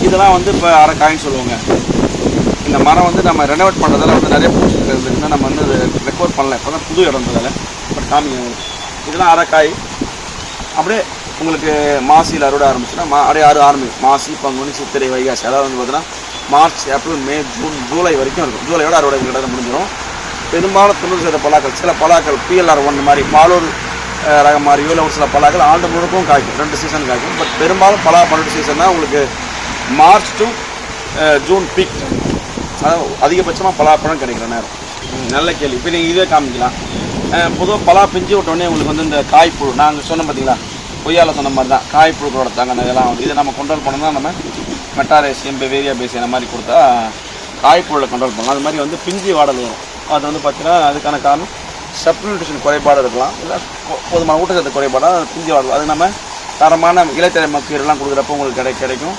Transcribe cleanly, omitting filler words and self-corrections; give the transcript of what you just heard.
இதெல்லாம் வந்து இப்போ அரைக்காயின்னு சொல்லுவாங்க. இந்த மரம் வந்து நம்ம ரெனோவேட் பண்ணுறதால வந்து நிறைய பூச்சி இருந்துச்சுன்னா நம்ம வந்து ரெக்கவர் பண்ணல. இப்போ தான் புது இடம்ன்றதால பட் காமிங்க. இதெல்லாம் அரைக்காய். அப்படியே உங்களுக்கு மாசியில் அறுவடை ஆரம்பிச்சுன்னா அப்படியே ஆரம்பிக்கும். மாசி, பங்குனி, சித்திரை, வைகாசி, அதாவது வந்து பார்த்தீங்கன்னா மார்ச், ஏப்ரல், மே, ஜூன், ஜூலை வரைக்கும் இருக்கும். ஜூலையோட அறுவடை கிட்ட முடிஞ்சிடும். பெரும்பாலும் 90% பலாக்கள், சில பலாக்கள் PLR1 மாதிரி மாலூர் ரகம் மாதிரியோ இல்லை ஒரு சில பலாக்கள் ஆண்டு முழுக்கும் காய்க்கும். 2 சீசன் காய்க்கும். பட் பெரும்பாலும் பலா 12 சீசன் தான் உங்களுக்கு மார்ச் டு ஜூன் பீக். அதாவது அதிகபட்சமாக பலாப்பழம் கிடைக்கிற நேரம். நல்ல கேள்வி. இப்போ நீங்கள் இதே காமிக்கலாம். பொதுவாக பலா பிஞ்சு விட்டோடனே உங்களுக்கு வந்து இந்த காய்ப்புழு நாங்கள் சொன்னோம் பார்த்தீங்களா, பொய்யால் சொன்ன மாதிரி தான் காய்ப்புழுக்களோட தாங்க இதெல்லாம் வந்து இதை நம்ம கண்ட்ரோல் பண்ணோம்னா நம்ம மெட்டாரேசியம், பெவேரியா பேசி அந்த மாதிரி கொடுத்தா காய்ப்புழை கண்ட்ரோல் பண்ணலாம். அது மாதிரி வந்து பிஞ்சு வாடல் வரும். அது வந்து பார்த்தீங்கன்னா அதுக்கான காரணம் சப்ளிமெண்டேஷன் குறைபாடு இருக்கலாம், இல்லை போதுமான ஊட்டச்சத்து குறைபாடாக பிஞ்சு வாடல். அது நம்ம தரமான இலைத்தலை மக்கீரெல்லாம் கொடுக்குறப்போ உங்களுக்கு கிடைக்கும்.